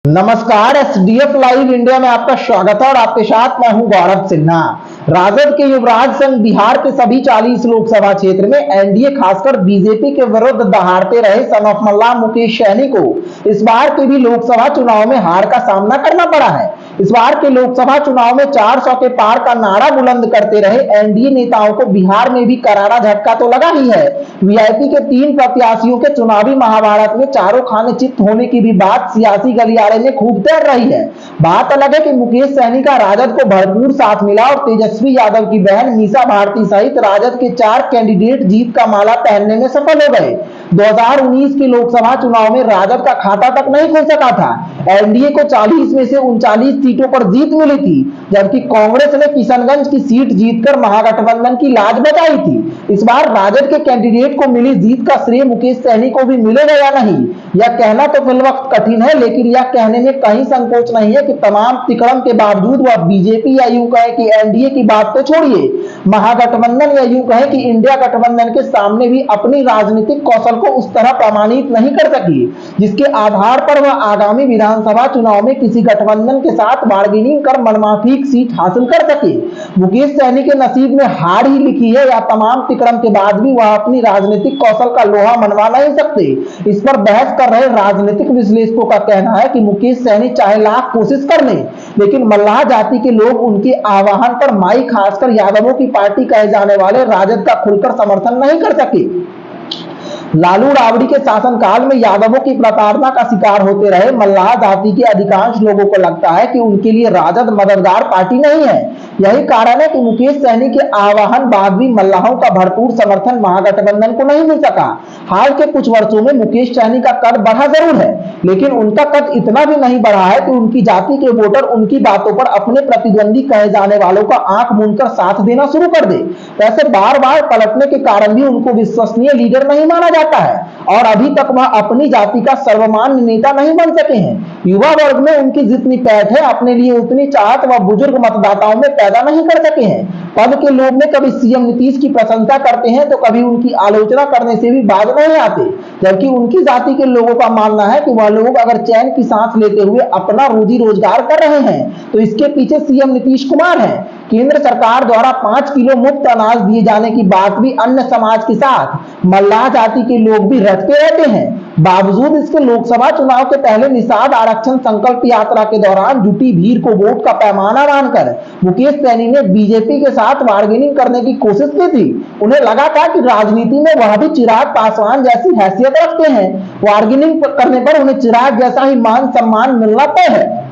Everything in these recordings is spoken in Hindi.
नमस्कार। एसडीएफ लाइव इंडिया में आपका स्वागत है और आपके साथ मैं हूं गौरव सिन्हा। राजद के युवराज सिंह बिहार के सभी 40 लोकसभा क्षेत्र में एनडीए खासकर बीजेपी के विरुद्ध दहाड़ते रहे सन ऑफ मल्लाह मुकेश सहनी को इस बार के भी लोकसभा चुनाव में हार का सामना करना पड़ा है। इस बार के लोकसभा चुनाव में 400 के पार का नारा बुलंद करते रहे एनडीए नेताओं को बिहार में भी करारा झटका तो लगा ही है। वीआईपी के 3 प्रत्याशियों के चुनावी महाभारत में चारों खाने चित होने की भी बात सियासी गलियारे में खूब तैर रही है। बात अलग है कि मुकेश सहनी का राजद को भरपूर साथ मिला और तेजस्वी यादव की बहन मीसा भारती सहित राजद के 4 कैंडिडेट जीत का माला पहनने में सफल हो गए। 2019 के लोकसभा चुनाव में राजद का खाता तक नहीं खुल सका था। एनडीए को 40 में से 39 सीटों पर जीत मिली थी, जबकि कांग्रेस ने किशनगंज की सीट जीतकर महागठबंधन की लाज बचाई थी। इस बार राजद के कैंडिडेट को मिली जीत का श्रेय मुकेश सहनी को भी मिलेगा या नहीं, यह कहना तो फिल वक्त कठिन है, लेकिन यह कहने में कहीं संकोच नहीं है कि तमाम तिकड़म के बावजूद वह बीजेपी या यूं कहे कि एनडीए की बात तो छोड़िए, महागठबंधन या यूं कहे कि इंडिया गठबंधन के सामने भी अपनी राजनीतिक कौशल को उस तरह प्रमाणित नहीं कर सकी जिसके आधार पर वह आगामी विधानसभा चुनाव में किसी गठबंधन के साथ बार्गेनिंग कर मनमाफिक सीट हासिल कर सके। मुकेश सहनी के नसीब में हार ही लिखी है या तमाम तिकड़म के बाद भी वह अपनी राजनीतिक कौशल का लोहा मनवा नहीं सकते। इस पर बहस कर रहे राजनीतिक विश्लेषकों का कहना है कि मुकेश सहनी चाहे लाख कोशिश कर ले, लेकिन मल्लाह जाति के लोग उनके आह्वान पर माई खासकर यादवों की पार्टी कहे जाने वाले राजद का खुलकर समर्थन नहीं कर सके। लालू राबड़ी के शासनकाल में यादवों की प्रताड़ना का शिकार होते रहे मल्लाह जाति के अधिकांश लोगों को लगता है कि उनके लिए राजद मददगार पार्टी नहीं है। यही कारण है कि मुकेश सहनी के आह्वान बाद भी मल्लाहों का भरपूर समर्थन महागठबंधन को नहीं मिल सका। हाल के कुछ वर्षों में मुकेश सहनी का कद बढ़ा जरूर है, लेकिन उनका कद इतना भी नहीं बढ़ा है कि उनकी जाति के वोटर उनकी बातों पर अपने प्रतिद्वंदी कहे जाने वालों का आंख मूंदकर साथ देना शुरू कर दे। वैसे बार बार पलटने के कारण भी उनको विश्वसनीय लीडर नहीं माना जाता है और अभी तक वह अपनी जाति का सर्वमान्य नेता नहीं बन सके हैं। युवा वर्ग में उनकी जितनी पैठ है, अपने लिए उतनी चाहत वह बुजुर्ग मतदाताओं में पैदा नहीं कर सके हैं। पद के लोभ में कभी सीएम नीतीश की प्रशंसा करते हैं तो कभी उनकी आलोचना करने से भी बाज नहीं आते, जबकि उनकी जाति के लोगों का मानना है कि वह लोग अगर चैन की सांस लेते हुए अपना रोजी रोजगार कर रहे हैं तो इसके पीछे सीएम नीतीश कुमार हैं। केंद्र सरकार द्वारा 5 किलो मुफ्त अनाज दिए जाने की बात भी अन्य समाज के साथ मल्लाह जाति के लोग भी रटते रहते हैं। बावजूद इसके लोकसभा चुनाव के पहले निषाद आरक्षण संकल्प यात्रा के दौरान जुटी भीड़ को वोट का पैमाना मानकर मुकेश सहनी ने बीजेपी के साथ बार्गेनिंग करने की कोशिश की थी। उन्हें लगा था कि राजनीति में वह भी चिराग पासवान जैसी हैसियत रखते हैं, बार्गेनिंग करने पर उन्हें चिराग जैसा ही मान सम्मान मिलना तय है,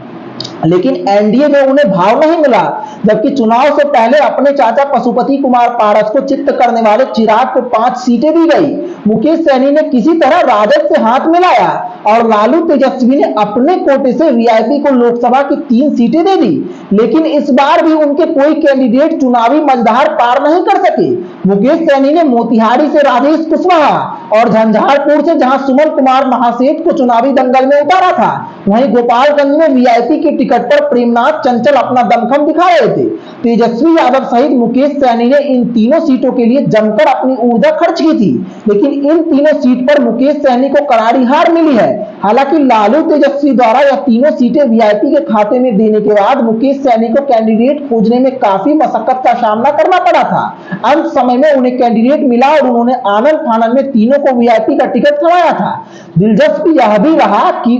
लेकिन एनडीए में उन्हें भाव नहीं मिला। जबकि चुनाव से पहले अपने चाचा पशुपति कुमार पारस को चित्त करने वाले चिराग को 5 सीटें दी गई। मुकेश सहनी ने किसी तरह राजद से हाथ मिलाया और लालू तेजस्वी ने अपने कोटे से वीआईपी को लोकसभा की 3 सीटें दे दी, लेकिन इस बार भी उनके कोई कैंडिडेट चुनावी मझधार पार नहीं कर सके। मुकेश सहनी ने मोतिहारी से राजेश कुशवाहा और झंझारपुर से जहां सुमन कुमार महासेठ को चुनावी दंगल में उतारा था, वहीं गोपालगंज में वीआईपी के टिकट पर प्रेमनाथ चंचल अपना दमखम दिखा रहे थे। तेजस्वी यादव सहित मुकेश सहनी ने इन तीनों सीटों के लिए जमकर अपनी ऊर्जा खर्च की थी, लेकिन इन तीनों सीट पर मुकेश सहनी को करारी हार मिली है। हालांकि लालू तेजस्वी द्वारा यह तीनों सीटें वीआईपी के खाते में देने के बाद मुकेश सहनी को कैंडिडेट खोजने में काफी मशक्कत का सामना करना पड़ा था। अंत समय में उन्हें कैंडिडेट मिला और उन्होंने आनंद फानन में तीनों को वीआईपी का टिकट थमाया था। दिलचस्प यह भी रहा कि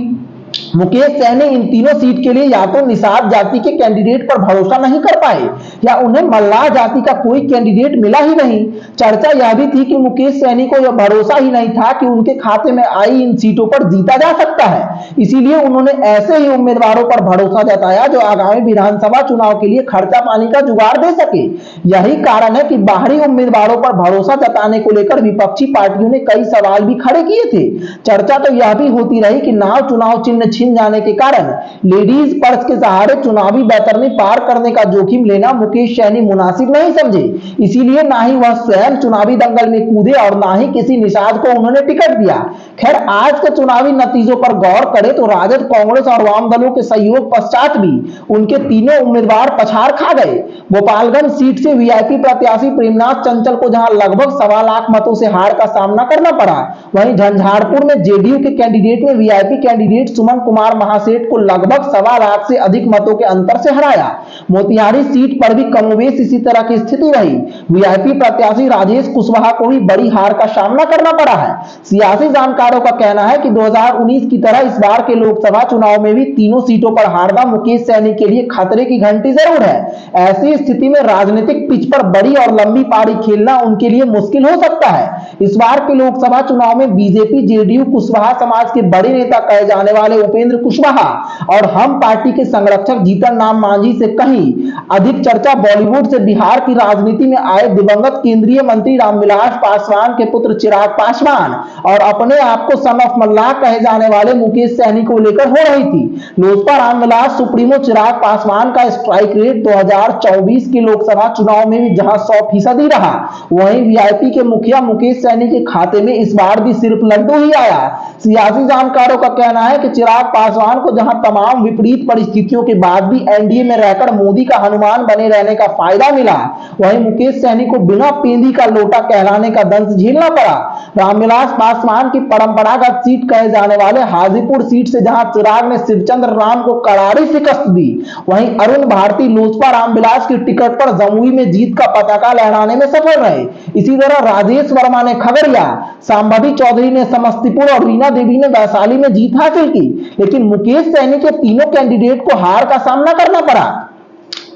मुकेश सहनी इन तीनों सीट के लिए या तो निषाद जाति के कैंडिडेट पर भरोसा नहीं कर पाए या उन्हें मल्लाह जाति का कोई कैंडिडेट मिला ही नहीं। चर्चा यह भी थी कि मुकेश सहनी को यह भरोसा ही नहीं था कि उनके खाते में आई इन सीटों पर जीता जा सकता है, इसीलिए उन्होंने ऐसे ही उम्मीदवारों पर भरोसा जताया जो आगामी विधानसभा चुनाव के लिए खर्चा पानी का जुगाड़ दे सके। यही कारण है कि बाहरी उम्मीदवारों पर भरोसा जताने को लेकर विपक्षी पार्टियों ने कई सवाल भी खड़े किए थे। चर्चा तो यह भी होती रही कि नाव चुनाव चिन्ह छिन जाने के कारण लेडीज पर्स के सहारे चुनावी बैतरनी पार करने का जोखिम लेना मुकेश सहनी मुनासिब नहीं समझे, इसीलिए ना ही वह स्वयं चुनावी दंगल में कूदे और ना ही किसी निषाद को उन्होंने टिकट दिया। खैर आज के चुनावी नतीजों पर गौर करें तो राजद, कांग्रेस और वाम दलों के सहयोग पश्चात भी उनके तीनों उम्मीदवार पछाड़ खा गए। गोपालगंज सीट से वीआईपी प्रत्याशी प्रेमनाथ चंचल को जहां लगभग 1.25 लाख मतों से हार का सामना करना पड़ा, वहीं झंझारपुर में जेडीयू के कैंडिडेट ने वीआईपी कैंडिडेट सुमन कुमार महासेठ को लगभग 1.25 लाख से अधिक मतों के अंतर से हराया। मोतिहारी सीट पर भी कमोबेश इसी तरह की स्थिति रही। वीआईपी प्रत्याशी राजेश कुशवाहा को भी बड़ी हार का सामना करना पड़ा है। सियासी जानकारों का कहना है कि 2019 की तरह इस बार के लोकसभा चुनाव में भी तीनों सीटों पर हारना मुकेश सहनी के लिए खतरे की घंटी जरूर है। ऐसी स्थिति में राजनीतिक पिच पर बड़ी और लंबी पारी खेलना उनके लिए मुश्किल हो सकता है। इस बार के लोकसभा चुनाव में बीजेपी, जेडीयू, कुशवाहा समाज के बड़े नेता कहे जाने वाले उपेंद्र कुशवाहा और हम पार्टी के संरक्षक जीतन राम मांझी से कहीं अधिक चर्चा बॉलीवुड से बिहार की राजनीति में आए दिवंगत केंद्रीय मंत्री रामविलास पासवान के पुत्र चिराग पासवान और अपने आप को सन ऑफ मल्लाह कहे जाने वाले मुकेश सहनी को लेकर हो रही थी। लोजपा रामविलास सुप्रीमो चिराग पासवान का स्ट्राइक रेट 2024 के लोकसभा चुनाव में भी जहां 100% रहा, वहीं वीआईपी के मुखिया मुकेश सहनी के खाते में इस बार भी सिर्फ लड्डू ही आया। सियासी जानकारों का कहना है कि चिराग पासवान को जहां तमाम विपरीत परिस्थितियों के बाद भी एनडीए में रहकर मोदी का हनुमान बने रहने का फायदा मिला, वहीं मुकेश सहनी को बिना पेंदी का लोटा कहलाने का दंश झेलना पड़ा। रामविलास पासवान की परंपरागत सीट कहे जाने वाले हाजीपुर सीट से जहां चिराग ने शिवचंद्र राम को करारी शिकस्त दी, वहीं अरुण भारती लोजपा रामविलास की टिकट पर जमुई में जीत का पताका लहराने में सफल रहे। इसी तरह राजेश वर्मा ने खगड़िया, सांबवी चौधरी ने समस्तीपुर और रीना देवी ने वैशाली में जीत हासिल की, लेकिन मुकेश सहनी के तीनों कैंडिडेट को हार का सामना करना पड़ा।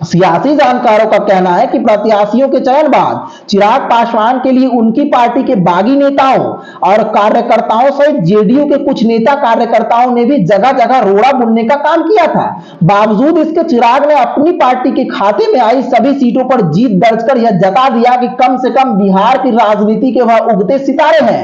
सियासी जानकारों का कहना है कि प्रत्याशियों के चयन बाद चिराग पासवान के लिए उनकी पार्टी के बागी नेताओं और कार्यकर्ताओं सहित जेडीयू के कुछ नेता कार्यकर्ताओं ने भी जगह जगह रोड़ा बुनने का काम किया था। बावजूद इसके चिराग ने अपनी पार्टी के खाते में आई सभी सीटों पर जीत दर्ज कर यह जता दिया कि कम से कम बिहार की राजनीति के वह उगते सितारे हैं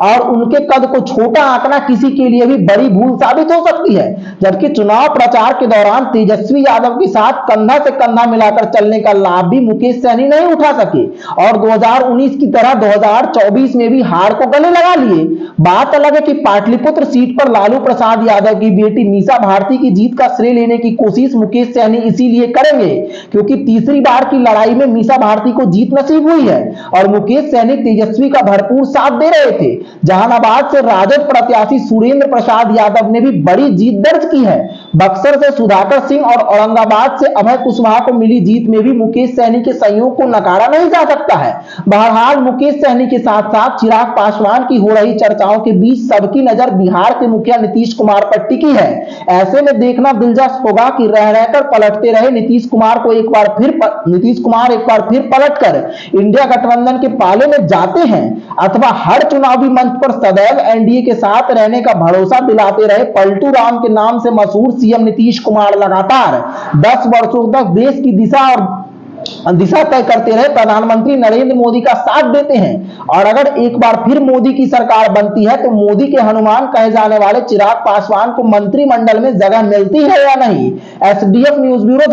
और उनके कद को छोटा आंकना किसी के लिए भी बड़ी भूल साबित हो सकती है। जबकि चुनाव प्रचार के दौरान तेजस्वी यादव के साथ कंधा से कंधा मिलाकर चलने का लाभ भी मुकेश सहनी नहीं उठा सके और 2019 की तरह 2024 में भी हार को गले लगा लिए। बात अलग है कि पाटलिपुत्र सीट पर लालू प्रसाद यादव की बेटी मीसा भारती की जीत का श्रेय लेने की कोशिश मुकेश सहनी इसीलिए करेंगे क्योंकि तीसरी बार की लड़ाई में मीसा भारती को जीत नसीब हुई है और मुकेश सहनी तेजस्वी का भरपूर साथ दे रहे थे। जहानाबाद से राजद प्रत्याशी सुरेंद्र प्रसाद यादव ने भी बड़ी जीत दर्ज की है। बक्सर से सुधाकर सिंह और औरंगाबाद से अभय कुशवाहा को मिली जीत में भी मुकेश सहनी के सहयोग को नकारा नहीं जा सकता है। बहरहाल मुकेश सहनी के साथ साथ चिराग पासवान की हो रही चर्चाओं के बीच सबकी नजर बिहार के मुखिया नीतीश कुमार पर टिकी है। ऐसे में देखना दिलचस्प होगा कि रह रहकर पलटते रहे नीतीश कुमार एक बार फिर पलटकर इंडिया गठबंधन के पाले में जाते हैं अथवा हर चुनावी मंच पर सदैव एनडीए के साथ रहने का भरोसा दिलाते रहे पलटू राम के नाम से मशहूर सीएम नीतीश कुमार लगातार 10 वर्षों तक देश की दिशा तय करते रहे प्रधानमंत्री नरेंद्र मोदी का साथ देते हैं और अगर एक बार फिर मोदी की सरकार बनती है तो मोदी के हनुमान कहे जाने वाले चिराग पासवान को मंत्रिमंडल में जगह मिलती है या नहीं। SDF news bureau.